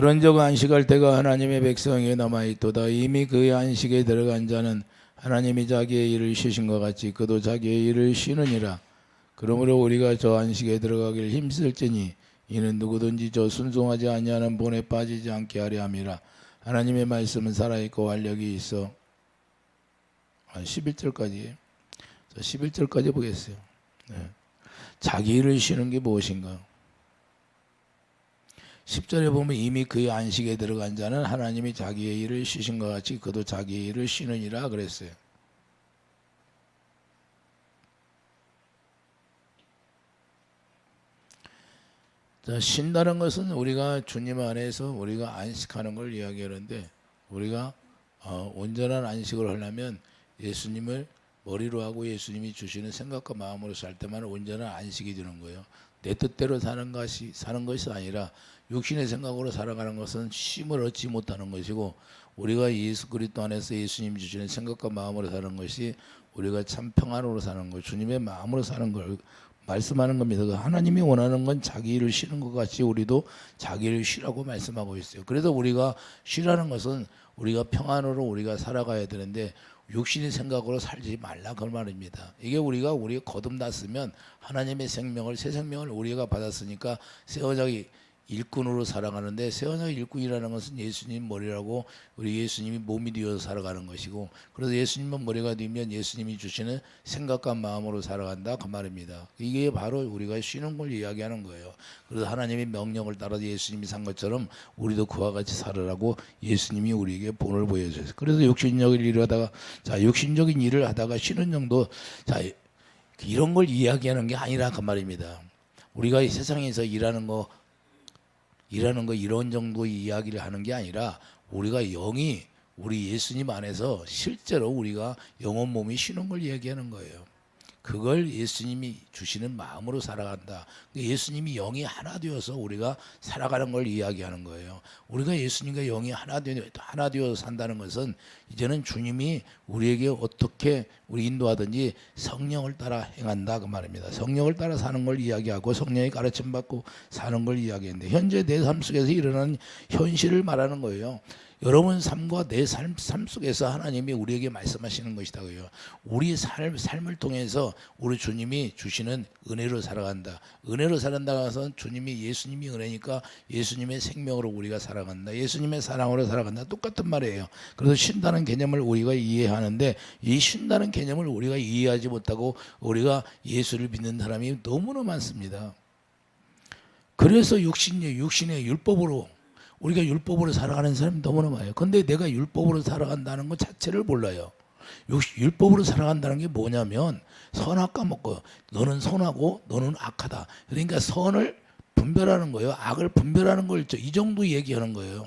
그런즉 안식할 때가 하나님의 백성에게 남아있도다. 이미 그의 안식에 들어간 자는 하나님이 자기의 일을 쉬신 것 같이 그도 자기의 일을 쉬느니라. 그러므로 우리가 저 안식에 들어가길 힘쓸지니 이는 누구든지 저 순종하지 아니하는 본에 빠지지 않게 하려 함이라. 하나님의 말씀은 살아있고 활력이 있어. 11절까지 11절까지 보겠어요. 자기 일을 쉬는 게 무엇인가? 10절에 보면 이미 그의 안식에 들어간 자는 하나님이 자기의 일을 쉬신 것 같이 그도 자기의 일을 쉬느니라 그랬어요. 자, 쉰다는 것은 우리가 주님 안에서 우리가 안식하는 걸 이야기하는데, 우리가 온전한 안식을 하려면 예수님을 머리로 하고 예수님이 주시는 생각과 마음으로 살 때만 온전한 안식이 되는 거예요. 내 뜻대로 사는 것이 아니라 육신의 생각으로 살아가는 것은 쉼을 얻지 못하는 것이고, 우리가 예수 그리스도 안에서 예수님 주시는 생각과 마음으로 사는 것이 우리가 참 평안으로 사는 것, 주님의 마음으로 사는 걸 말씀하는 겁니다. 하나님이 원하는 건 자기 일을 쉬는 것 같이 우리도 자기 일을 쉬라고 말씀하고 있어요. 그래서 우리가 쉬라는 것은 우리가 평안으로 우리가 살아가야 되는데 육신의 생각으로 살지 말라 그 말입니다. 이게 우리가 거듭났으면 하나님의 생명을, 새 생명을 우리가 받았으니까 새 언약이 일꾼으로 살아가는데, 새 언약 일꾼이라는 것은 예수님 머리라고 우리 예수님이 몸이 되어서 살아가는 것이고, 그래서 예수님은 머리가 되면 예수님이 주시는 생각과 마음으로 살아간다 그 말입니다. 이게 바로 우리가 쉬는 걸 이야기하는 거예요. 그래서 하나님의 명령을 따라 예수님이 산 것처럼 우리도 그와 같이 살으라고 예수님이 우리에게 본을 보여주셨어요. 그래서 육신적인 일을 하다가, 육신적인 일을 하다가 쉬는 정도, 이런 걸 이야기하는 게 아니라 그 말입니다. 우리가 이 세상에서 일하는 거 이런 정도 이야기를 하는 게 아니라, 우리가 영이 우리 예수님 안에서 실제로 우리가 영혼 몸이 쉬는 걸 얘기하는 거예요. 그걸 예수님이 주시는 마음으로 살아간다. 예수님이 영이 하나 되어서 우리가 살아가는 걸 이야기하는 거예요. 우리가 예수님과 영이 하나 되어서 산다는 것은 이제는 주님이 우리에게 어떻게 우리 인도하든지 성령을 따라 행한다 그 말입니다. 성령을 따라 사는 걸 이야기하고 성령의 가르침 받고 사는 걸 이야기했는데, 현재 내 삶 속에서 일어나는 현실을 말하는 거예요. 여러분 삶과 내 삶 속에서 하나님이 우리에게 말씀하시는 것이다고요. 우리 삶을 통해서 우리 주님이 주시는 은혜로 살아간다. 은혜로 살아간다는 것은 예수님이 은혜니까 예수님의 생명으로 우리가 살아간다. 예수님의 사랑으로 살아간다. 똑같은 말이에요. 그래서 쉰다는 개념을 우리가 이해하는데, 이 쉰다는 개념을 우리가 이해하지 못하고 우리가 예수를 믿는 사람이 너무나 많습니다. 그래서 육신의 율법으로 우리가 율법으로 살아가는 사람이 너무나 많아요. 근데 내가 율법으로 살아간다는 것 자체를 몰라요. 율법으로 살아간다는 게 뭐냐면, 선악과 먹고 너는 선하고 너는 악하다. 그러니까 선을 분별하는 거예요. 악을 분별하는 걸 이 정도 얘기하는 거예요.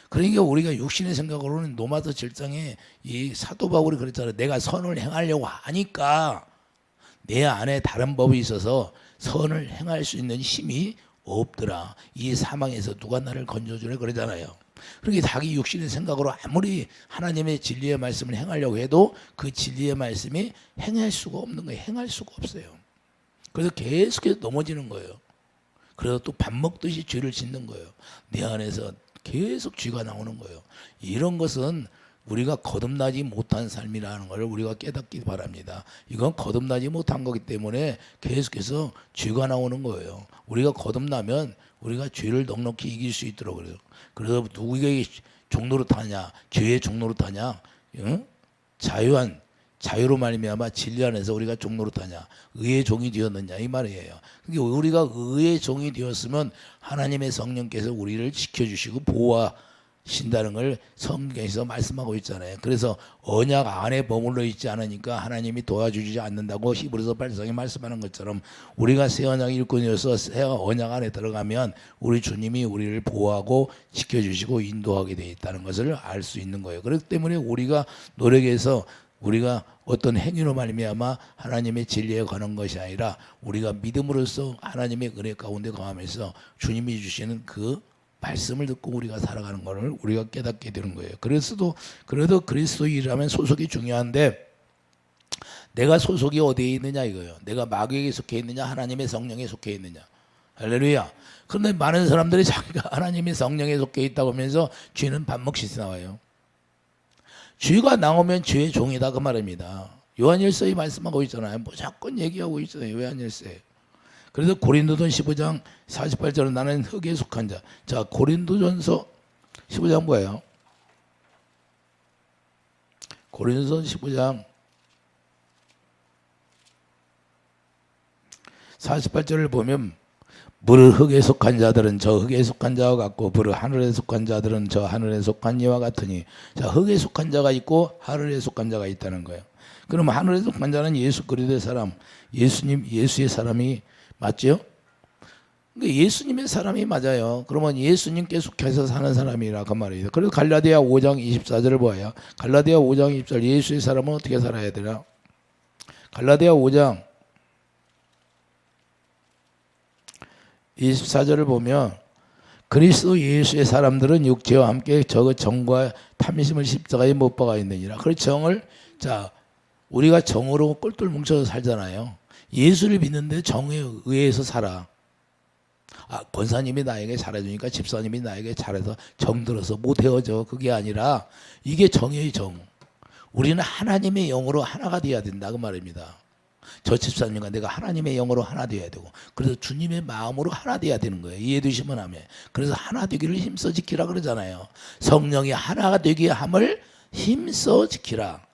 그러니까 우리가 육신의 생각으로는 노마드 7장에 이 사도 바울이 그랬잖아요. 내가 선을 행하려고 하니까 내 안에 다른 법이 있어서 선을 행할 수 있는 힘이 없더라. 이 사망에서 누가 나를 건져주래 그러잖아요. 그러니까 자기 육신의 생각으로 아무리 하나님의 진리의 말씀을 행하려고 해도 그 진리의 말씀이 행할 수가 없는 거예요. 행할 수가 없어요. 그래서 계속해서 넘어지는 거예요. 그래서 또 밥 먹듯이 죄를 짓는 거예요. 내 안에서 계속 죄가 나오는 거예요. 이런 것은 우리가 거듭나지 못한 삶이라는 걸 우리가 깨닫기 바랍니다. 이건 거듭나지 못한 거기 때문에 계속해서 죄가 나오는 거예요. 우리가 거듭나면 우리가 죄를 넉넉히 이길 수 있도록 그래요. 그래서 누구에게 종로로 타냐? 죄의 종로로 타냐? 응? 자유로 말미암아 진리 안에서 우리가 종로로 타냐? 의의 종이 되었느냐 이 말이에요. 그러니까 우리가 의의 종이 되었으면 하나님의 성령께서 우리를 지켜주시고 보호하신다는 걸 성경에서 말씀하고 있잖아요. 그래서 언약 안에 머물러 있지 않으니까 하나님이 도와주지 않는다고 히브리서 8장에 말씀하는 것처럼, 우리가 새 언약 일꾼이어서 새 언약 안에 들어가면 우리 주님이 우리를 보호하고 지켜주시고 인도하게 되어 있다는 것을 알 수 있는 거예요. 그렇기 때문에 우리가 노력해서 우리가 어떤 행위로 말미암아 하나님의 진리에 가는 것이 아니라, 우리가 믿음으로써 하나님의 은혜 가운데 거하면서 주님이 주시는 그 말씀을 듣고 우리가 살아가는 것을 우리가 깨닫게 되는 거예요. 그래도 그리스도인이라면 소속이 중요한데, 내가 소속이 어디에 있느냐 이거예요. 내가 마귀에게 속해 있느냐 하나님의 성령에 속해 있느냐. 할렐루야. 그런데 많은 사람들이 자기가 하나님의 성령에 속해 있다고 하면서 죄는 밥 먹듯이 나와요. 죄가 나오면 죄의 종이다 그 말입니다. 요한일서에 말씀하고 있잖아요. 무조건 얘기하고 있잖아요. 요한일서에. 그래서 고린도전 15장 48절은 나는 흙에 속한 자. 자, 고린도전서 15장 뭐예요? 고린도전 15장 48절을 보면 물 흙에 속한 자들은 저 흙에 속한 자와 같고 물 하늘에 속한 자들은 저 하늘에 속한 이와 같으니. 자, 흙에 속한 자가 있고 하늘에 속한 자가 있다는 거예요. 그럼 하늘에 속한 자는 예수 그리스도의 사람, 예수의 사람이 맞죠? 그러니까 예수님의 사람이 맞아요. 그러면 예수님께 속해서 사는 사람이라 그 말이에요. 그래서 갈라디아 5장 24절을 보아요. 갈라디아 5장 24절 예수의 사람은 어떻게 살아야 되나? 갈라디아 5장 24절을 보면 그리스도 예수의 사람들은 육체와 함께 저 정과 탐심을 십자가에 못 박아 있느니라. 그 정을, 자, 우리가 정으로 똘똘 뭉쳐서 살잖아요. 예수를 믿는데 정에 의해서 살아. 권사님이 나에게 잘해주니까 집사님이 나에게 잘해서 정들어서 못 헤어져. 그게 아니라 이게 정의 정. 우리는 하나님의 영으로 하나가 되어야 된다 그 말입니다. 저 집사님과 내가 하나님의 영으로 하나 되어야 되고, 그래서 주님의 마음으로 하나 되어야 되는 거예요. 이해되시면 하면. 그래서 하나 되기를 힘써 지키라 그러잖아요. 성령이 하나가 되게 함을 힘써 지키라.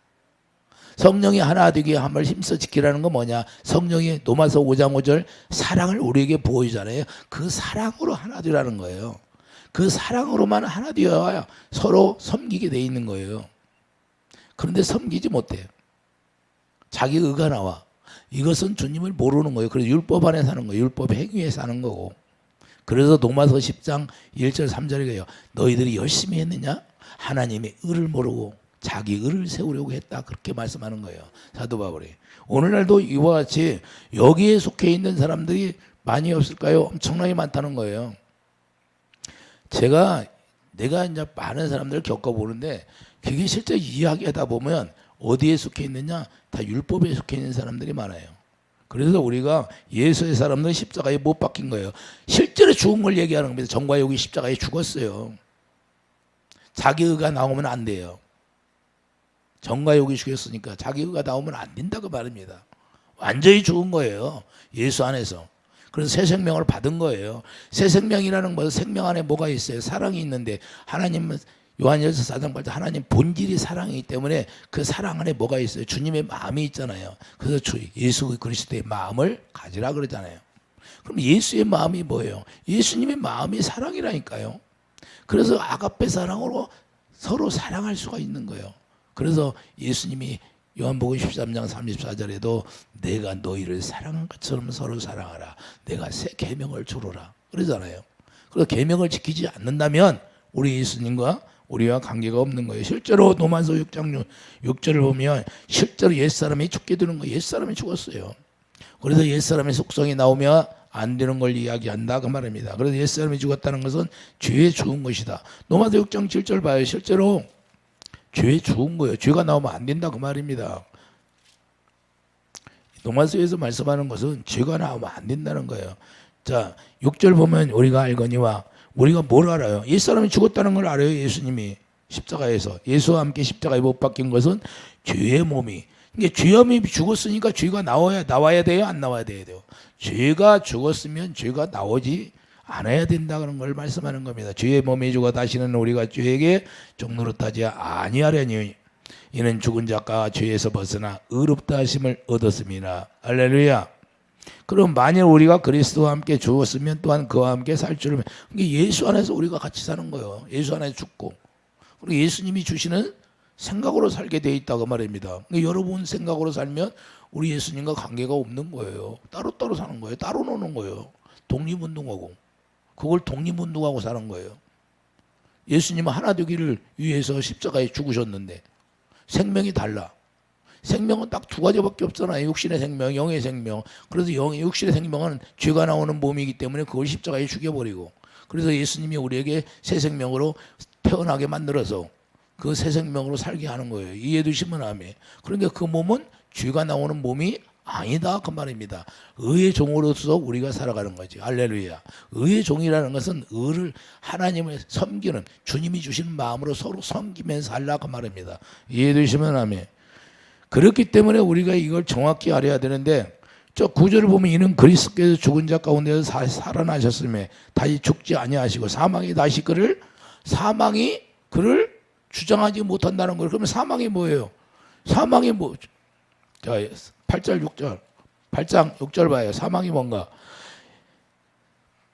성령이 하나 되게 함을 힘써 지키라는 건 뭐냐? 성령이 로마서 5장 5절 사랑을 우리에게 보여주잖아요. 그 사랑으로 하나 되라는 거예요. 그 사랑으로만 하나 되어야 서로 섬기게 돼 있는 거예요. 그런데 섬기지 못해요. 자기 의가 나와. 이것은 주님을 모르는 거예요. 그래서 율법 안에 사는 거예요. 율법 행위에 사는 거고. 그래서 로마서 10장 1절 3절에 가요. 너희들이 열심히 했느냐? 하나님의 의를 모르고 자기 의를 세우려고 했다. 그렇게 말씀하는 거예요. 사도 바울이. 오늘날도 이와 같이 여기에 속해 있는 사람들이 많이 없을까요? 엄청나게 많다는 거예요. 내가 이제 많은 사람들을 겪어보는데 그게 실제 이야기하다 보면 어디에 속해 있느냐? 다 율법에 속해 있는 사람들이 많아요. 그래서 우리가 예수의 사람들은 십자가에 못 박힌 거예요. 실제로 죽은 걸 얘기하는 겁니다. 정과 욕이 십자가에 죽었어요. 자기 의가 나오면 안 돼요. 정과 욕이 죽였으니까 자기 의가 나오면 안 된다고 말입니다. 완전히 죽은 거예요. 예수 안에서. 그래서 새 생명을 받은 거예요. 새 생명이라는 것은 생명 안에 뭐가 있어요? 사랑이 있는데 하나님은 요한일서 4장 8절 하나님 본질이 사랑이기 때문에 그 사랑 안에 뭐가 있어요? 주님의 마음이 있잖아요. 그래서 예수 그리스도의 마음을 가지라 그러잖아요. 그럼 예수의 마음이 뭐예요? 예수님의 마음이 사랑이라니까요. 그래서 아가페 사랑으로 서로 사랑할 수가 있는 거예요. 그래서 예수님이 요한복음 13장 34절에도 내가 너희를 사랑한 것처럼 서로 사랑하라. 내가 새 계명을 주노라 그러잖아요. 그래서 계명을 지키지 않는다면 우리 예수님과 우리와 관계가 없는 거예요. 실제로 로마서 6장 6절을 보면 실제로 옛사람이 죽게 되는 거예요. 옛사람이 죽었어요. 그래서 옛사람의 속성이 나오면 안 되는 걸 이야기한다 그 말입니다. 그래서 옛사람이 죽었다는 것은 죄에 죽은 것이다. 로마서 6장 7절 봐요. 실제로 죄에 죽은 거예요. 죄가 나오면 안 된다 그 말입니다. 로마서에서 말씀하는 것은 죄가 나오면 안 된다는 거예요. 자, 6절 보면 우리가 알거니와 우리가 뭘 알아요? 옛사람이 죽었다는 걸 알아요. 예수님이 십자가에서 예수와 함께 십자가에 못 박힌 것은 죄의 몸이. 이게 죄의 몸이 죽었으니까 죄가 나와야 돼요? 안 나와야 돼요? 죄가 죽었으면 죄가 나오지 않아야 된다는 걸 말씀하는 겁니다. 죄의 몸이 죽어 다시는 우리가 죄에게 종노릇하지 아니하려니 이는 죽은 자가 죄에서 벗어나 의롭다 하심을 얻었습니다. 할렐루야. 그럼 만일 우리가 그리스도와 함께 죽었으면 또한 그와 함께 살 줄을. 예수 안에서 우리가 같이 사는 거예요. 예수 안에서 죽고 그리고 예수님이 주시는 생각으로 살게 돼 있다고 말입니다. 여러분 생각으로 살면 우리 예수님과 관계가 없는 거예요. 따로따로 사는 거예요. 따로 노는 거예요. 독립운동하고 그걸 독립운동하고 사는 거예요. 예수님은 하나 되기를 위해서 십자가에 죽으셨는데 생명이 달라. 생명은 딱 두 가지밖에 없잖아요. 육신의 생명, 영의 생명. 그래서 육신의 생명은 죄가 나오는 몸이기 때문에 그걸 십자가에 죽여버리고 그래서 예수님이 우리에게 새 생명으로 태어나게 만들어서 그 새 생명으로 살게 하는 거예요. 이해되시면 아멘. 그러니까 그 몸은 죄가 나오는 몸이 아니다 그 말입니다. 의의 종으로서 우리가 살아가는 거지. 할렐루야. 의의 종이라는 것은 의를 하나님을 섬기는 주님이 주시는 마음으로 서로 섬기면서 살라 그 말입니다. 이해되시면 아멘. 그렇기 때문에 우리가 이걸 정확히 알아야 되는데 저 구절을 보면 이는 그리스도께서 죽은 자 가운데서 살아나셨음에 다시 죽지 아니하시고 사망이 다시 사망이 그를 주장하지 못한다는 거예요. 그러면 사망이 뭐예요? 사망이 뭐? 자, 8절 6절 8장 6절 봐요. 사망이 뭔가?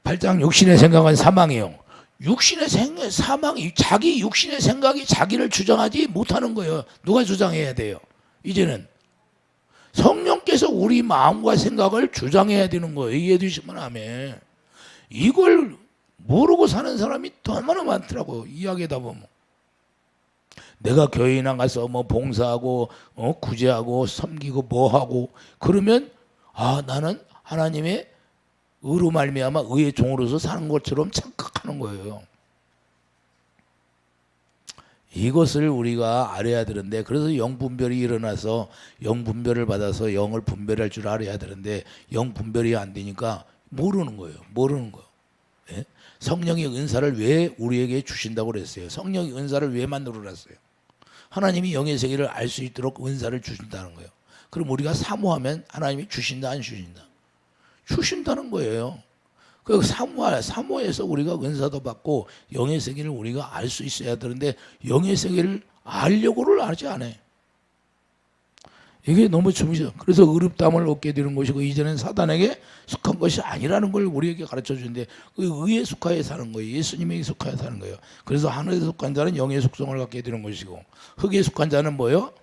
8장 육신의 생각은 사망이요. 육신의 생각, 사망이 자기 육신의 생각이 자기를 주장하지 못하는 거예요. 누가 주장해야 돼요? 이제는 성령께서 우리 마음과 생각을 주장해야 되는 거예요. 이해해 주시면 아멘. 이걸 모르고 사는 사람이 너무나 많더라고요. 이야기하다 보면. 내가 교회에 나가서 뭐 봉사하고 구제하고 섬기고 뭐하고 그러면 아 나는 하나님의 의로 말미암아 의의 종으로서 사는 것처럼 착각하는 거예요. 이것을 우리가 알아야 되는데 그래서 영분별이 일어나서 영분별을 받아서 영을 분별할 줄 알아야 되는데 영분별이 안 되니까 모르는 거예요. 예? 성령의 은사를 왜 우리에게 주신다고 그랬어요? 성령의 은사를 왜 만들어놨어요? 하나님이 영의 세계를 알 수 있도록 은사를 주신다는 거예요. 그럼 우리가 사모하면 하나님이 주신다 안 주신다? 주신다는 거예요. 그 사모해서 우리가 은사도 받고 영의 세계를 우리가 알 수 있어야 되는데 영의 세계를 알려고를 하지 않아요. 이게 너무 중요해요. 그래서 의롭다함을 얻게 되는 것이고 이제는 사단에게 속한 것이 아니라는 걸 우리에게 가르쳐 주는데 그 의에 속하여 사는 거예요. 예수님에게 속하여 사는 거예요. 그래서 하늘에 속한 자는 영의 속성을 갖게 되는 것이고 흙에 속한 자는 뭐예요?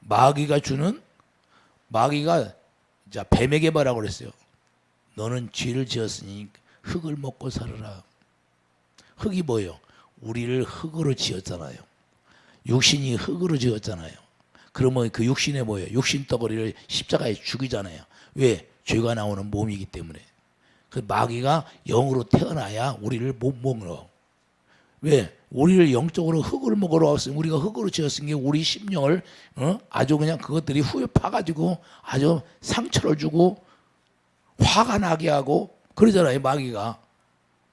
마귀가 자 뱀에게 뭐라고 그랬어요? 너는 죄를 지었으니 흙을 먹고 살아라. 흙이 뭐예요? 우리를 흙으로 지었잖아요. 육신이 흙으로 지었잖아요. 그러면 그 육신에 뭐예요? 육신 덩어리를 십자가에 죽이잖아요. 왜? 죄가 나오는 몸이기 때문에. 그 마귀가 영으로 태어나야 우리를 못 먹어. 왜? 우리를 영적으로 흙을 먹으러 왔으니 우리가 흙으로 지었으니 우리 심령을 아주 그냥 그것들이 후에 파가지고 아주 상처를 주고 화가 나게 하고 그러잖아요. 마귀가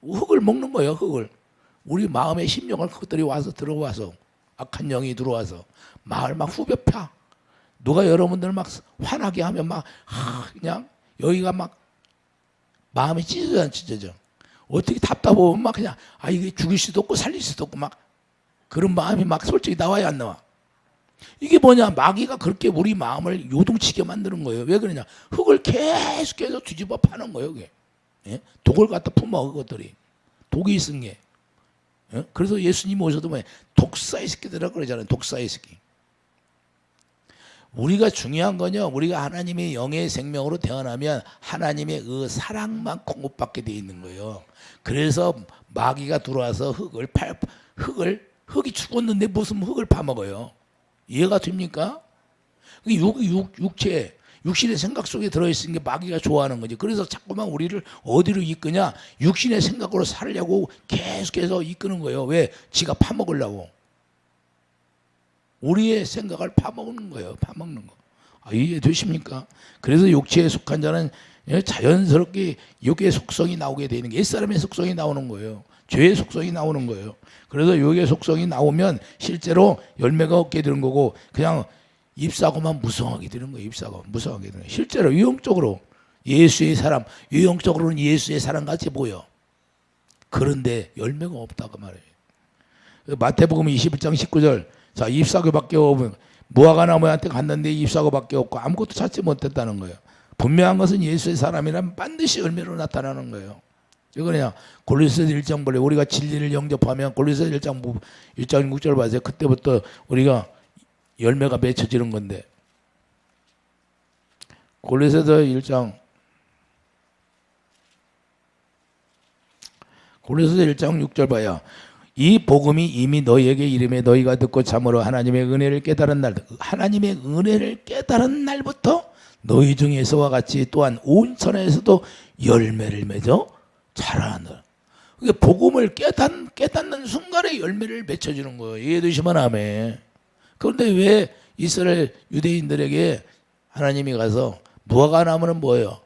흙을 먹는 거예요. 흙을 우리 마음의 심령을 그것들이 와서 들어와서 악한 영이 들어와서 마을 막 후벼 파. 누가 여러분들 막 화나게 하면 막 그냥 여기가 막 마음이 찢어져. 어떻게 답답하면 막 그냥 이게 죽일 수도 없고 살릴 수도 없고 막 그런 마음이 막 솔직히 나와야 안 나와. 이게 뭐냐? 마귀가 그렇게 우리 마음을 요동치게 만드는 거예요. 왜 그러냐? 흙을 계속해서 뒤집어 파는 거예요. 그게. 예? 독을 갖다 품어 그것들이. 독이 있은 게. 예? 그래서 예수님 오셔도 뭐야? 독사의 새끼들이라고 그러잖아요. 독사의 새끼. 우리가 중요한 건요. 우리가 하나님의 영의 생명으로 태어나면 하나님의 그 사랑만 공급받게 돼 있는 거예요. 그래서 마귀가 들어와서 흙이 죽었는데 무슨 흙을 파먹어요. 이해가 됩니까? 육신의 생각 속에 들어있는 게 마귀가 좋아하는 거지. 그래서 자꾸만 우리를 어디로 이끄냐? 육신의 생각으로 살려고 계속해서 이끄는 거예요. 왜? 지가 파먹으려고. 우리의 생각을 파먹는 거예요. 파먹는 거. 이해되십니까? 그래서 육체에 속한 자는 자연스럽게 육의 속성이 나오게 되는 게 옛사람의 속성이 나오는 거예요. 죄의 속성이 나오는 거예요. 그래서 육의 속성이 나오면 실제로 열매가 없게 되는 거고 그냥 잎사고만 무성하게 되는 거예요. 잎사고 무성하게 되는 거예요. 실제로 유형적으로 예수의 사람, 유형적으로는 예수의 사람 같이 보여. 그런데 열매가 없다고 말해요. 마태복음 21장 19절 자 잎사고밖에 없으면 무화과 나무한테 갔는데 잎사고밖에 없고 아무것도 찾지 못했다는 거예요. 분명한 것은 예수의 사람이라면 반드시 열매로 나타나는 거예요. 이거 그냥 골로새서 1장 볼래 우리가 진리를 영접하면 골로새서 1장 6절 봐세요. 그때부터 우리가 열매가 맺혀지는 건데 골로새서 1장 6절 봐요. 이 복음이 이미 너희에게 이름에 너희가 듣고 참으로 하나님의 은혜를 깨달은 날부터 너희 중에서와 같이 또한 온 천하에서도 열매를 맺어 자라는다. 그게 복음을 깨닫는 순간에 열매를 맺혀주는 거예요. 이해되시면 아멘. 그런데 왜 이스라엘 유대인들에게 하나님이 가서 무화과 나무는 뭐예요?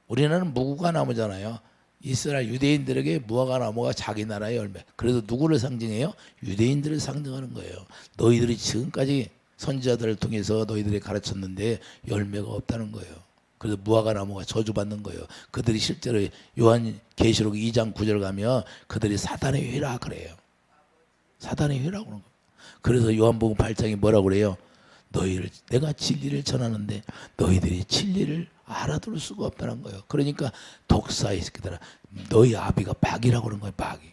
우리는 무화과 나무잖아요. 이스라엘 유대인들에게 무화과 나무가 자기 나라의 열매. 그래서 누구를 상징해요? 유대인들을 상징하는 거예요. 너희들이 지금까지 선지자들을 통해서 너희들이 가르쳤는데 열매가 없다는 거예요. 그래서 무화과 나무가 저주받는 거예요. 그들이 실제로 요한 계시록 2장 9절 가면 그들이 사단의 회라 그래요. 사단의 회라고 그러는 거예요. 그래서 요한복음 8장이 뭐라고 그래요? 내가 진리를 전하는데 너희들이 진리를 알아들을 수가 없다는 거예요. 그러니까 독사의 새끼들아, 너희 아비가 박이라고 그러는 거예요. 박이.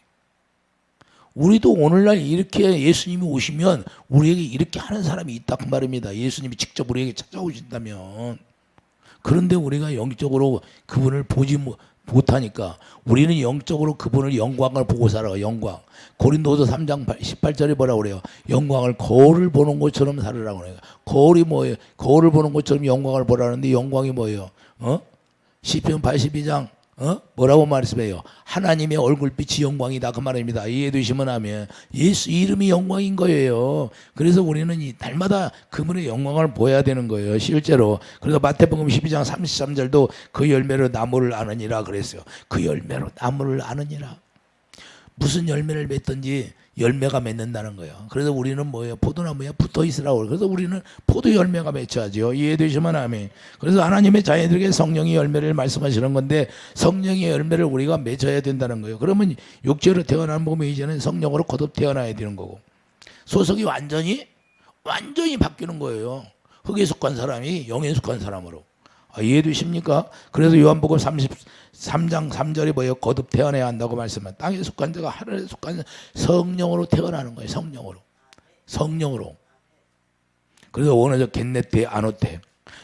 우리도 오늘날 이렇게 예수님이 오시면 우리에게 이렇게 하는 사람이 있다 그 말입니다. 예수님이 직접 우리에게 찾아오신다면. 그런데 우리가 영적으로 그분을 보지 못하니까 우리는 영적으로 그분을 영광을 보고 살아요. 영광. 고린도서 3장 18절에 뭐라고 그래요? 영광을 거울을 보는 것처럼 살으라고 그래요. 거울이 뭐예요? 거울을 보는 것처럼 영광을 보라는데 영광이 뭐예요? 시편 82장 뭐라고 말씀해요? 하나님의 얼굴빛이 영광이다 그 말입니다. 이해되시면 하면 예수 이름이 영광인 거예요. 그래서 우리는 날마다 그분의 영광을 보여야 되는 거예요. 실제로. 그래서 마태복음 12장 33절도 그 열매로 나무를 아느니라 그랬어요. 그 열매로 나무를 아느니라. 무슨 열매를 맺든지 열매가 맺는다는 거예요. 그래서 우리는 뭐예요? 포도나무에 붙어 있으라고. 그래서 우리는 포도 열매가 맺혀야죠. 이해되시면 아멘. 그래서 하나님의 자녀들에게 성령의 열매를 말씀하시는 건데 성령의 열매를 우리가 맺어야 된다는 거예요. 그러면 육체로 태어난 몸에 이제는 성령으로 거듭 태어나야 되는 거고 소속이 완전히 바뀌는 거예요. 흙에 속한 사람이 영에 속한 사람으로. 이해되십니까? 그래서 요한복음 33장 3절이 뭐예요? 거듭 태어나야 한다고 말씀합니다. 땅에 속한 자가 하늘에 속한 성령으로 태어나는 거예요. 성령으로. 그래서 오늘 겟네테 아노테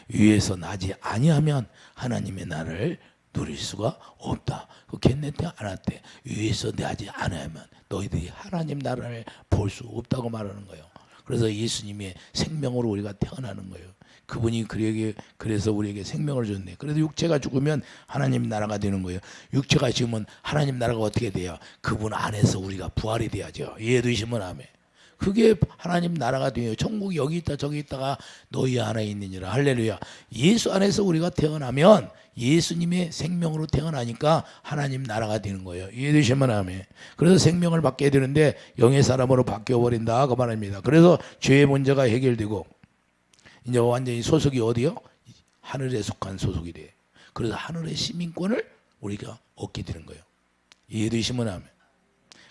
위에서 나지 아니하면 하나님의 나라를 누릴 수가 없다. 그 겟네테 아노테 위에서 나지 않으면 너희들이 하나님 나라를 볼 수 없다고 말하는 거예요. 그래서 예수님의 생명으로 우리가 태어나는 거예요. 그분이 그래서 우리에게 생명을 줬네. 그래서 육체가 죽으면 하나님 나라가 되는 거예요. 육체가 죽으면 하나님 나라가 어떻게 돼요? 그분 안에서 우리가 부활이 돼야죠. 이해되시면 아멘. 그게 하나님 나라가 돼요. 천국이 여기 있다 저기 있다가 너희 안에 있느니라. 할렐루야. 예수 안에서 우리가 태어나면 예수님의 생명으로 태어나니까 하나님 나라가 되는 거예요. 이해되시면 아멘. 그래서 생명을 받게 되는데 영의 사람으로 바뀌어버린다 그 말입니다. 그래서 죄의 문제가 해결되고 이제 완전히 소속이 어디요? 하늘에 속한 소속이 돼. 그래서 하늘의 시민권을 우리가 얻게 되는 거예요. 이해되시면 아멘.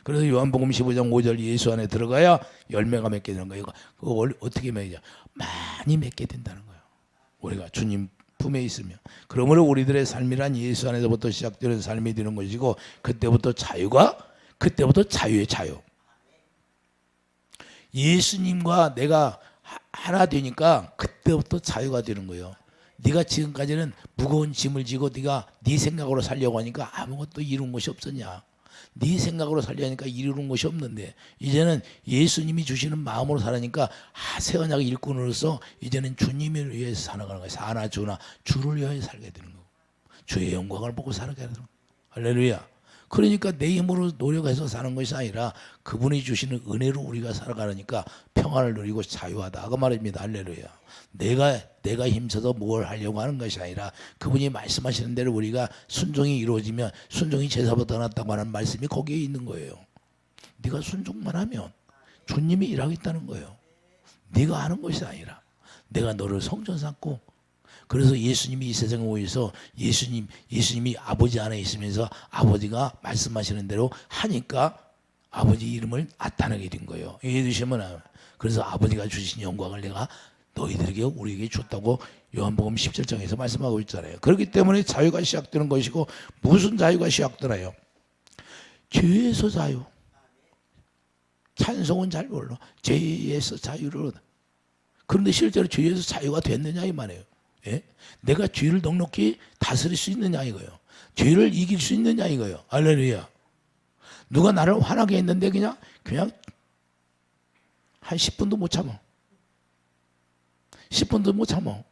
그래서 요한복음 15장 5절 예수 안에 들어가야 열매가 맺게 되는 거예요. 그거 어떻게 맺냐? 많이 맺게 된다는 거예요. 우리가 주님 품에 있으면. 그러므로 우리들의 삶이란 예수 안에서부터 시작되는 삶이 되는 것이고 그때부터 자유의 자유. 예수님과 내가 하나 되니까 그때부터 자유가 되는 거예요. 네가 지금까지는 무거운 짐을 지고 네가 네 생각으로 살려고 하니까 아무것도 이룬 것이 없었냐. 네 생각으로 살려니까 이루는 것이 없는데 이제는 예수님이 주시는 마음으로 살으니까 새 언약 일꾼으로서 이제는 주님을 위해서 살아가는 거예요. 사나 주나 주를 위하여 살게 되는 거고 주의 영광을 보고 살게 되는 거예요. 할렐루야. 그러니까 내 힘으로 노력해서 사는 것이 아니라 그분이 주시는 은혜로 우리가 살아가니까 평안을 누리고 자유하다 그 말입니다. 할렐루야. 내가 힘써서 뭘 하려고 하는 것이 아니라 그분이 말씀하시는 대로 우리가 순종이 이루어지면 순종이 제사보다 낫다고 하는 말씀이 거기에 있는 거예요. 네가 순종만 하면 주님이 일하겠다는 거예요. 네가 하는 것이 아니라 내가 너를 성전 삼고 그래서 예수님이 이 세상에 오셔서 예수님이 아버지 안에 있으면서 아버지가 말씀하시는 대로 하니까 아버지 이름을 나타내게 된 거예요. 이해되시면 그래서 아버지가 주신 영광을 내가 너희들에게 우리에게 줬다고 요한복음 17장에서 말씀하고 있잖아요. 그렇기 때문에 자유가 시작되는 것이고 무슨 자유가 시작되나요? 죄에서 자유. 찬송은 잘 몰라. 죄에서 자유를 얻어. 그런데 실제로 죄에서 자유가 됐느냐 이 말이에요. 예? 내가 죄를 넉넉히 다스릴 수 있느냐 이거예요. 죄를 이길 수 있느냐 이거예요. 할렐루야. 누가 나를 화나게 했는데 그냥 한 10분도 못 참아. 10분도 못 참아.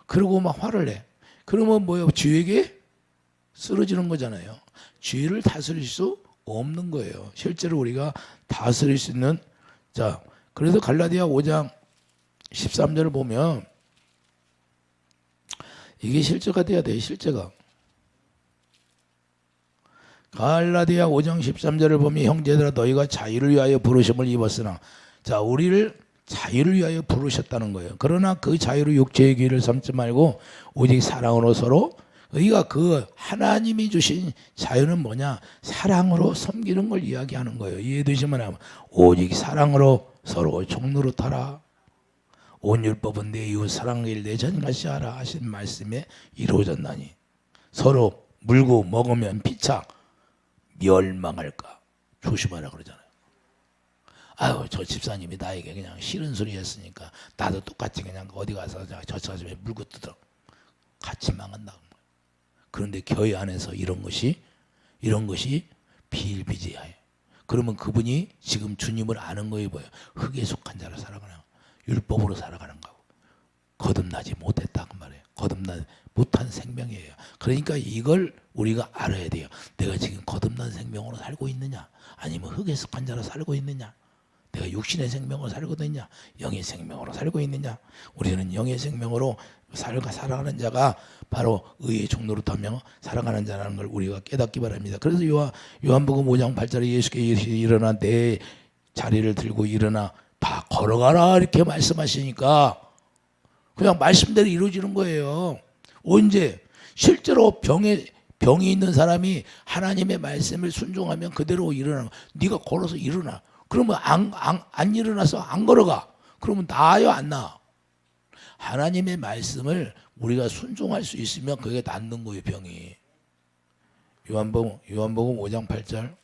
그러고 막 화를 내. 그러면 뭐예요? 죄에게 쓰러지는 거잖아요. 죄를 다스릴 수 없는 거예요. 실제로 우리가 다스릴 수 있는 그래서 갈라디아 5장 13절을 보면 이게 실제가 돼야 돼요. 실제가. 갈라디아 5장 13절을 보면 형제들아 너희가 자유를 위하여 부르심을 입었으나 자 우리를 자유를 위하여 부르셨다는 거예요. 그러나 그 자유로 육체의 기회를 삼지 말고 오직 사랑으로 서로 우리가 그 하나님이 주신 자유는 뭐냐? 사랑으로 섬기는 걸 이야기하는 거예요. 이해되시면 오직 사랑으로 서로 종노릇하라. 온 율법은 내 이웃 사랑을 내 자신같이 하라 하신 말씀에 이루어졌나니 서로 물고 먹으면 피차 멸망할까 조심하라 그러잖아요. 아유 저 집사님이 나에게 그냥 싫은 소리 했으니까 나도 똑같이 그냥 어디 가서 저 사람에 물고 뜯어 같이 망한다. 그런데 교회 안에서 이런 것이 비일비재해요. 그러면 그분이 지금 주님을 아는 거에 뭐예요? 흙에 속한 자로 살아가는 율법으로 살아가는 거고 거듭나지 못했다 그 말이에요. 거듭나지 못한 생명이에요. 그러니까 이걸 우리가 알아야 돼요. 내가 지금 거듭난 생명으로 살고 있느냐 아니면 흙에 속한 자로 살고 있느냐 내가 육신의 생명으로 살고 있느냐 영의 생명으로 살고 있느냐 우리는 영의 생명으로 살아가는 자가 바로 의의 종노릇하며 살아가는 자라는 걸 우리가 깨닫기 바랍니다. 그래서 요한복음 5장 8절에 예수께서 일어나 내 자리를 들고 일어나 다 걸어가라 이렇게 말씀하시니까 그냥 말씀대로 이루어지는 거예요. 언제? 실제로 병이 있는 사람이 하나님의 말씀을 순종하면 그대로 일어나는 거야. 네가 걸어서 일어나. 그러면 안 일어나서 안 걸어가. 그러면 나아요 안 나아? 하나님의 말씀을 우리가 순종할 수 있으면 그게 낫는 거예요 병이. 요한복음 5장 8절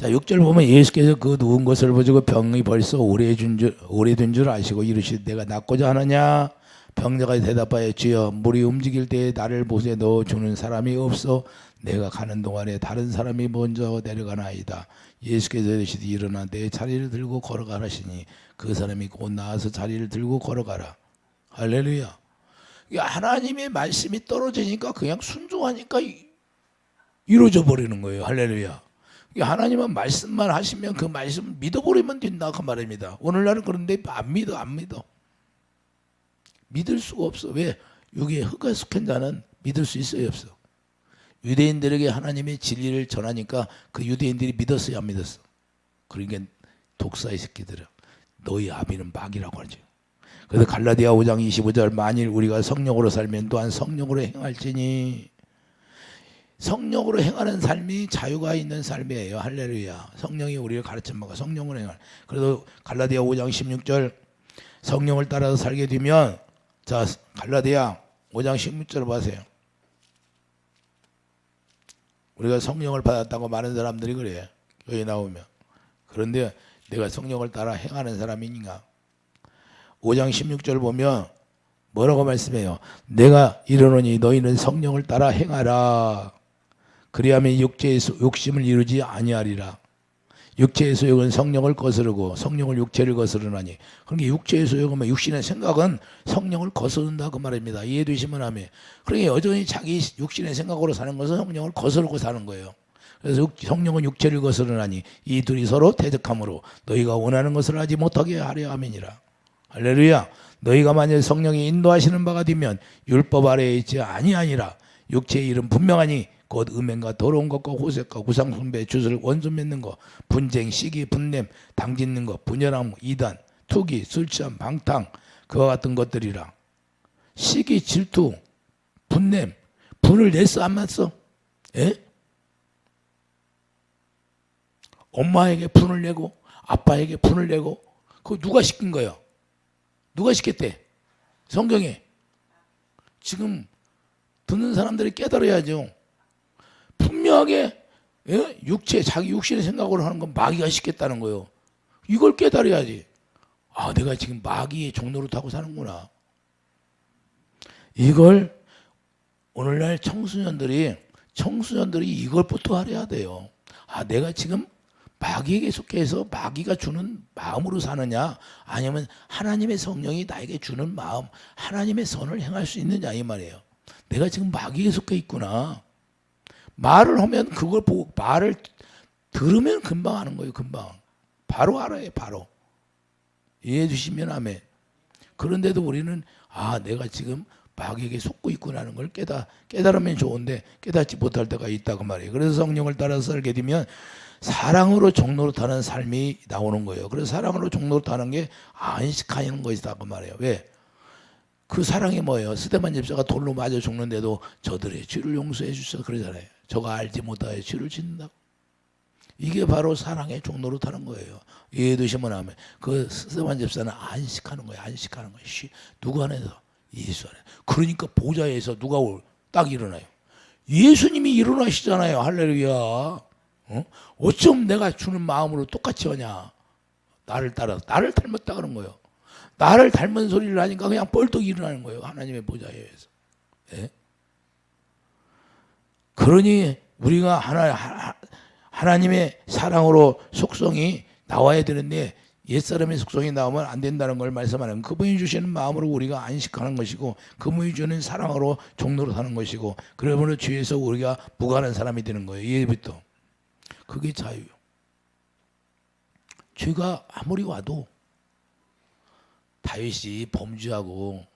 자, 6절 보면 예수께서 그 누운 것을 보시고 병이 벌써 오래된 줄 아시고 이르시되 내가 낫고자 하느냐? 병자가 대답하여 주여 물이 움직일 때에 나를 못에 넣어주는 사람이 없어 내가 가는 동안에 다른 사람이 먼저 내려가나이다. 예수께서 이르시되 일어나 내 자리를 들고 걸어가라 하시니 그 사람이 곧 나와서 자리를 들고 걸어가라. 할렐루야. 하나님의 말씀이 떨어지니까 그냥 순종하니까 이루어져 버리는 거예요. 할렐루야. 하나님은 말씀만 하시면 그 말씀 믿어버리면 된다 그 말입니다. 오늘날은 그런데 안 믿어. 믿을 수가 없어. 왜? 여기에 흙에 속한 자는 믿을 수 있어요 없어? 유대인들에게 하나님의 진리를 전하니까 그 유대인들이 믿었어요 안 믿었어? 그러니까 독사의 새끼들은 너희 아비는 마귀라고 하죠. 그래서 갈라디아 5장 25절 만일 우리가 성령으로 살면 또한 성령으로 행할지니 성령으로 행하는 삶이 자유가 있는 삶이에요. 할렐루야. 성령이 우리를 가르쳐먹어 성령으로 행할. 그래서 갈라디아 5장 16절 성령을 따라서 살게 되면 자 갈라디아 5장 16절 보세요. 우리가 성령을 받았다고 많은 사람들이 그래. 교회 나오면. 그런데 내가 성령을 따라 행하는 사람이니까 5장 16절 보면 뭐라고 말씀해요? 내가 이르노니 너희는 성령을 따라 행하라. 그리하면 육체의 욕심을 이루지 아니하리라. 육체의 소욕은 성령을 거스르고 성령을 육체를 거스르나니. 그러니까 육체의 소욕은 육신의 생각은 성령을 거스른다 그 말입니다. 이해되시면 하면. 그러니까 여전히 자기 육신의 생각으로 사는 것은 성령을 거스르고 사는 거예요. 그래서 성령은 육체를 거스르나니 이 둘이 서로 대적함으로 너희가 원하는 것을 하지 못하게 하려 함이니라. 할렐루야. 너희가 만일 성령이 인도하시는 바가 되면 율법 아래에 있지 아니하니라. 육체의 일은 분명하니 곧 음행과 더러운 것과 호색과 우상숭배 주술 원수 맺는 것 분쟁 시기 분냄 당짓는 것 분열함 이단 투기 술취함 방탕 그와 같은 것들이라. 시기 질투 분냄 분을 냈어 안 맞어? 예? 엄마에게 분을 내고 아빠에게 분을 내고 그거 누가 시킨 거예요? 누가 시켰대? 성경에. 지금 듣는 사람들이 깨달아야죠. 분명하게 자기 육신의 생각으로 하는 건 마귀가 시켰다는 거예요. 이걸 깨달아야지. 아, 내가 지금 마귀의 종노릇하고 사는구나. 이걸 오늘날 청소년들이 이걸부터 알아야 돼요. 아, 내가 지금 마귀에게 속해서 마귀가 주는 마음으로 사느냐, 아니면 하나님의 성령이 나에게 주는 마음, 하나님의 선을 행할 수 있느냐 이 말이에요. 내가 지금 마귀에 속해 있구나. 말을 하면 그걸 보고 말을 들으면 금방 아는 거예요. 금방 바로 알아요. 바로 이해해 주시면 아멘. 그런데도 우리는 내가 지금 마귀에게 속고 있구나는 걸 깨달으면 좋은데 깨닫지 못할 때가 있다고 말이에요. 그래서 성령을 따라서 살게 되면 사랑으로 종로로 타는 삶이 나오는 거예요. 그래서 사랑으로 종로로 타는 게 안식하는 것이다 그 말이에요. 왜? 그 사랑이 뭐예요? 스데반 집사가 돌로 맞아 죽는데도 저들의 죄를 용서해 주셔서 그러잖아요. 저가 알지 못하여 죄를 짓는다고. 이게 바로 사랑의 종로로 타는 거예요. 이해해 두시면 하면 그 스데반 집사는 안식하는 거예요. 안식하는 거예요. 누구 안에서? 예수 안에. 그러니까 보좌에서 누가 딱 일어나요? 예수님이 일어나시잖아요. 할렐루야. 어쩜 내가 주는 마음으로 똑같이 하냐? 나를 따라 나를 닮았다 그런 거예요. 나를 닮은 소리를 하니까 그냥 벌떡 일어나는 거예요. 하나님의 보좌에서. 예? 그러니 우리가 하나님의 사랑으로 속성이 나와야 되는데 옛사람의 속성이 나오면 안 된다는 걸 말씀하는, 그분이 주시는 마음으로 우리가 안식하는 것이고 그분이 주는 사랑으로 종로로 사는 것이고, 그러므로 주에서 우리가 무관한 사람이 되는 거예요. 예부터. 그게 자유요. 죄가 아무리 와도 다윗이 범죄하고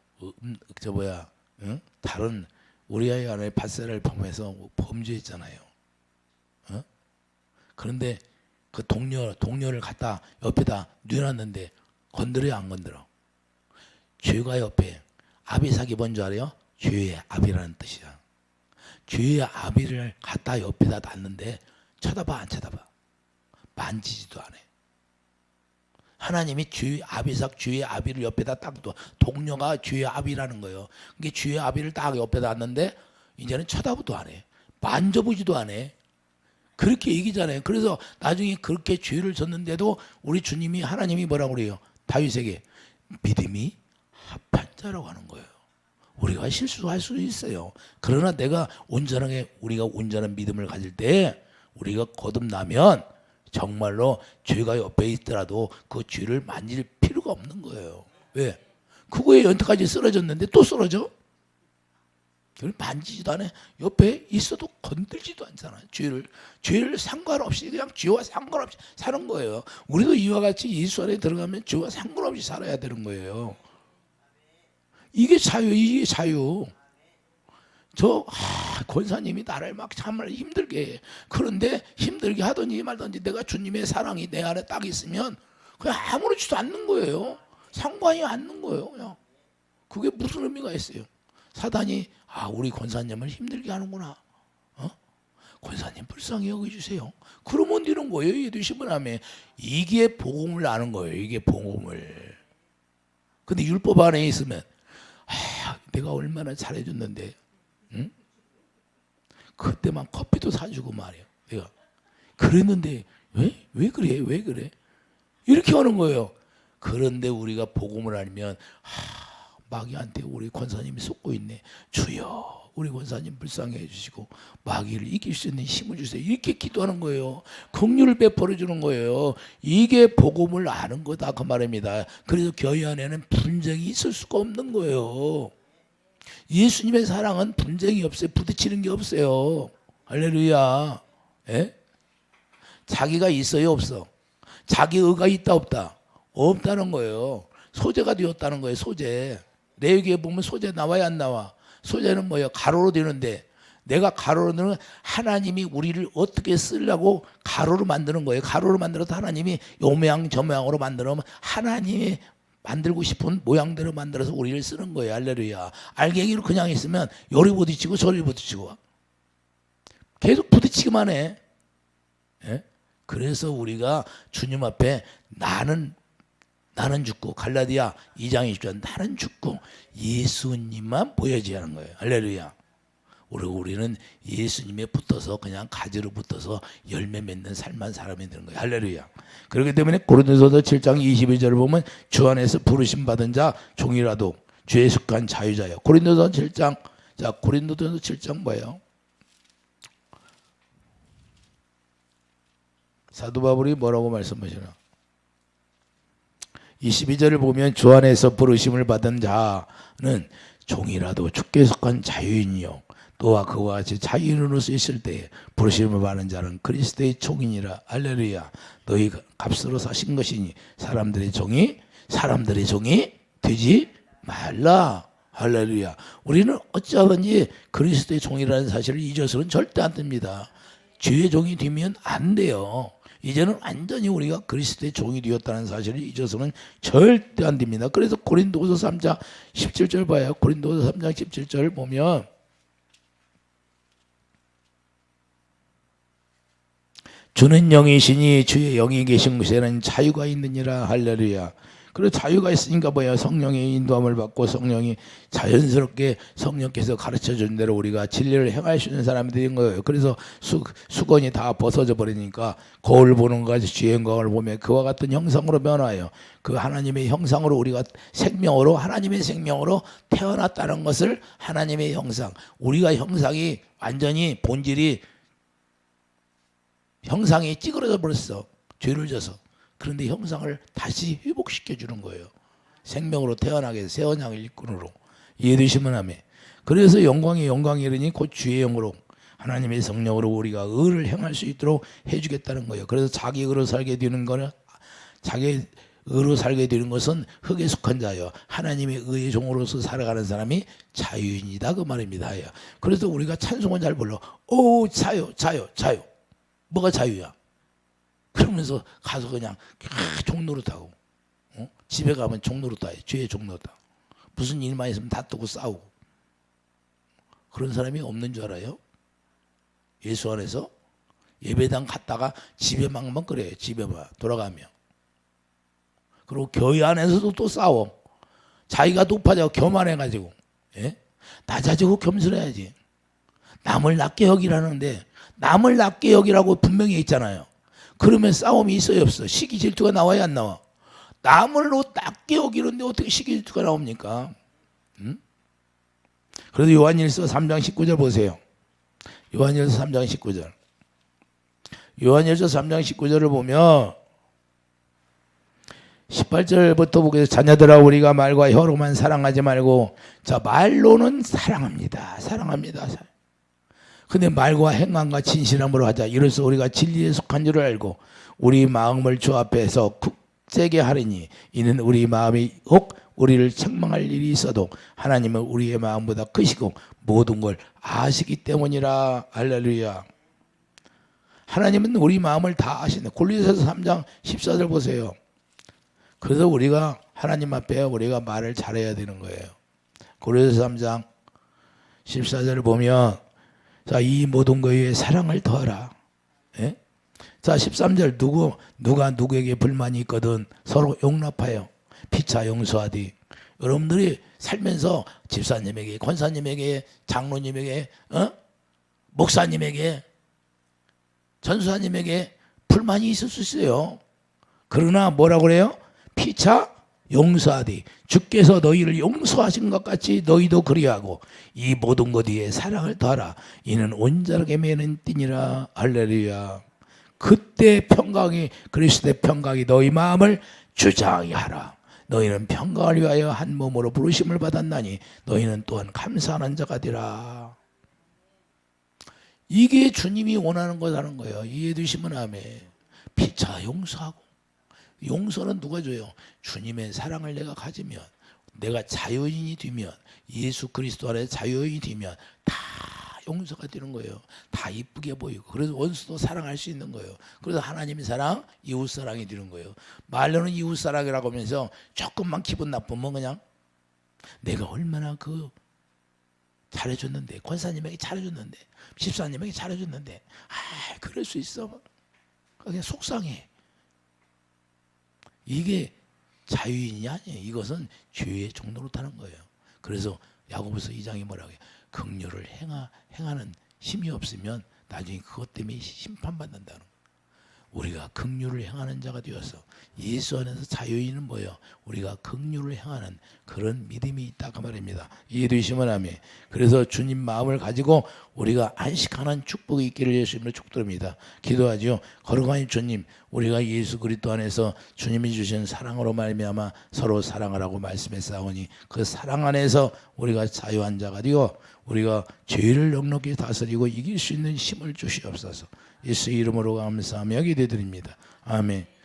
다른 우리아의 아내 밧세바를 범해서 범죄했잖아요. 그런데 그 동료를 갖다 옆에다 뉘놨는데 건드려 안 건드려? 죄가 옆에 아비삭이 뭔지 알아요? 죄의 아비라는 뜻이야. 죄의 아비를 갖다 옆에다 놨는데 쳐다봐 안 쳐다봐? 만지지도 않아. 하나님이 죄의 아비삭 죄의 아비를 옆에다 딱 둬. 동료가 죄의 아비라는 거예요. 그게 죄의 아비를 딱 옆에다 놨는데 이제는 쳐다보도 안 해. 만져보지도 안 해. 그렇게 얘기잖아요. 그래서 나중에 그렇게 죄를 졌는데도 우리 주님이 하나님이 뭐라고 그래요? 다윗에게 믿음이 합한 자라고 하는 거예요. 우리가 실수할 수도 있어요. 그러나 우리가 온전한 믿음을 가질 때 우리가 거듭나면 정말로 죄가 옆에 있더라도 그 죄를 만질 필요가 없는 거예요. 왜? 그거에 여태까지 쓰러졌는데 또 쓰러져? 그걸 만지지도 않아. 옆에 있어도 건들지도 않잖아. 죄를 상관없이 그냥 죄와 상관없이 사는 거예요. 우리도 이와 같이 예수 안에 들어가면 죄와 상관없이 살아야 되는 거예요. 이게 자유. 권사님이 나를 막 정말 힘들게 해. 그런데 힘들게 하든지 말든지 내가 주님의 사랑이 내 안에 딱 있으면 그냥 아무렇지도 않는 거예요. 상관이 않는 거예요. 그냥. 그게 무슨 의미가 있어요? 사단이 우리 권사님을 힘들게 하는구나. 권사님 불쌍히 여겨주세요. 그러면 되는 거예요. 이해되시면 하면 이게 복음을 아는 거예요. 이게 복음을. 근데 율법 안에 있으면 내가 얼마나 잘해줬는데, 응? 그때만 커피도 사주고 말이에요. 내가 그랬는데 왜 그래? 이렇게 하는 거예요. 그런데 우리가 복음을 알면 마귀한테 우리 권사님이 속고 있네. 주여 우리 권사님 불쌍히 해주시고 마귀를 이길 수 있는 힘을 주세요. 이렇게 기도하는 거예요. 긍휼을 베풀어 주는 거예요. 이게 복음을 아는 거다 그 말입니다. 그래서 교회 안에는 분쟁이 있을 수가 없는 거예요. 예수님의 사랑은 분쟁이 없어요. 부딪히는 게 없어요. 할렐루야. 예? 자기가 있어요 없어? 자기 의가 있다 없다? 없다는 거예요. 소재가 되었다는 거예요. 소재. 레위기에 보면 소재 나와야 안 나와? 소재는 뭐예요? 가로로 되는데 내가 가로로 되는 하나님이 우리를 어떻게 쓰려고 가로로 만드는 거예요. 가로로 만들어서 하나님이 요 모양 저 모양으로 만들면 하나님이 만들고 싶은 모양대로 만들어서 우리를 쓰는 거예요. 할렐루야. 알갱이로 그냥 있으면 요리 부딪히고 저리 부딪히고 계속 부딪히기만 해. 예? 그래서 우리가 주님 앞에 나는 죽고 갈라디아 2장 20절 나는 죽고 예수님만 보여줘야 하는 거예요. 할렐루야. 우리는 예수님에 붙어서 그냥 가지로 붙어서 열매 맺는 삶만 사람이 되는 거예요. 할렐루야. 그렇기 때문에 고린도서 7장 22절을 보면 주 안에서 부르심 받은 자 종이라도 죄에 속한 자유자요. 고린도서 7장 뭐예요? 사도 바울이 뭐라고 말씀하시나? 22절을 보면 주 안에서 부르심을 받은 자는 종이라도 주께 속한 자유인이요 또한 그와 같이 자유인으로서 있을 때에 부르심을 받는 자는 그리스도의 종이니라. 할렐루야. 너희 값으로 사신 것이니 사람들의 종이 되지 말라. 할렐루야. 우리는 어찌하든지 그리스도의 종이라는 사실을 잊어서는 절대 안 됩니다. 주의 종이 되면 안 돼요. 이제는 완전히 우리가 그리스도의 종이 되었다는 사실을 잊어서는 절대 안 됩니다. 그래서 고린도서 3장 17절 봐요. 고린도서 3장 17절 보면 주는 영이시니 주의 영이 계신 곳에는 자유가 있느니라. 할렐루야. 그리고 자유가 있으니까 뭐야? 성령의 인도함을 받고 성령이 자연스럽게 성령께서 가르쳐 준 대로 우리가 진리를 행할 수 있는 사람이 되는 거예요. 그래서 수건이 다 벗어져 버리니까 거울 보는 것 같이 주의 영광을 보며 그와 같은 형상으로 변화해요. 그 하나님의 형상으로 우리가 하나님의 생명으로 태어났다는 것을 하나님의 형상, 우리가 형상이 완전히 본질이 형상이 찌그러져 버렸어. 죄를 져서. 그런데 형상을 다시 회복시켜 주는 거예요. 생명으로 태어나게 해서 새 언약의 일꾼으로. 이해되시면 아멘. 그래서 영광이 이르니 곧 주의 영으로 하나님의 성령으로 우리가 의를 행할 수 있도록 해주겠다는 거예요. 그래서 자기 의로 살게 되는 것은 흙에 속한 자요. 하나님의 의의 종으로서 살아가는 사람이 자유인이다 그 말입니다. 그래서 우리가 찬송은 잘 불러. 오 자유. 뭐가 자유야? 그러면서 가서 그냥 종노릇하고 집에 가면 종노릇다 해. 죄의 종노릇다. 무슨 일만 있으면 다투고 싸우고 그런 사람이 없는 줄 알아요? 예수 안에서 예배당 갔다가 집에만 그래요. 집에만 돌아가며. 그리고 교회 안에서도 또 싸워. 자기가 높아져 교만해가지고. 낮아지고 겸손해야지. 남을 낮게 여기라는데 남을 낮게 여기라고 분명히 있잖아요. 그러면 싸움이 있어요 없어? 시기 질투가 나와야 안 나와? 남을 낮게 여기는데 어떻게 시기 질투가 나옵니까? 그래도 요한일서 3장 19절 보세요. 요한일서 3장 19절. 요한일서 3장 19절을 보면 18절부터 보겠습니다. 자녀들아 우리가 말과 혀로만 사랑하지 말고 자 말로는 사랑합니다. 근데 말과 행함과 진실함으로 하자. 이로써 우리가 진리에 속한 줄을 알고 우리 마음을 주 앞에서 굳세게 하리니 이는 우리 마음이 혹 우리를 책망할 일이 있어도 하나님은 우리의 마음보다 크시고 모든 걸 아시기 때문이라. 할렐루야. 하나님은 우리 마음을 다 아시네. 골로새서 3장 14절 보세요. 그래서 우리가 하나님 앞에 우리가 말을 잘해야 되는 거예요. 골로새서 3장 14절을 보면 자, 이 모든 것에 사랑을 더하라. 자, 13절 누가 누구에게 불만이 있거든 서로 용납하여 피차 용서하되. 여러분들이 살면서 집사님에게, 권사님에게, 장로님에게, 목사님에게, 전수사님에게 불만이 있을 수 있어요. 그러나 뭐라고 그래요? 피차 용서하되 주께서 너희를 용서하신 것 같이 너희도 그리하고 이 모든 것 위에 사랑을 더하라. 이는 온전하게 매는 띠니라. 할렐루야. 그때 그리스도의 평강이 너희 마음을 주장히 하라. 너희는 평강을 위하여 한 몸으로 부르심을 받았나니 너희는 또한 감사하는 자가 되라. 이게 주님이 원하는 거라는 거예요. 이해되시면 아멘. 피차 용서하고. 용서는 누가 줘요? 주님의 사랑을 내가 가지면, 내가 자유인이 되면, 예수 그리스도 안에 자유인이 되면 다 용서가 되는 거예요. 다 이쁘게 보이고. 그래서 원수도 사랑할 수 있는 거예요. 그래서 하나님의 사랑, 이웃 사랑이 되는 거예요. 말로는 이웃 사랑이라고 하면서 조금만 기분 나쁘면 그냥 내가 얼마나 잘해줬는데, 권사님에게 잘해줬는데, 집사님에게 잘해줬는데, 그럴 수 있어. 그냥 속상해. 이게 자유인이 아니에요. 이것은 죄의 종로로 타는 거예요. 그래서 야고보서 2장이 뭐라고 해요? 긍휼을 행하는 힘이 없으면 나중에 그것 때문에 심판받는다는 거예요. 우리가 긍휼을 행하는 자가 되어서 예수 안에서 자유인은 뭐예요? 우리가 긍휼을 행하는 그런 믿음이 있다 그 말입니다. 이해되시면 아멘. 그래서 주님 마음을 가지고 우리가 안식하는 축복이 있기를 예수님으로 축도합니다. 기도하죠. 거룩하신 주님, 우리가 예수 그리스도 안에서 주님이 주신 사랑으로 말미암아 서로 사랑하라고 말씀했사오니 그 사랑 안에서 우리가 자유한 자가 되어 우리가 죄를 넉넉히 다스리고 이길 수 있는 힘을 주시옵소서. 예수 이름으로 감사하며 기도드립니다. 아멘.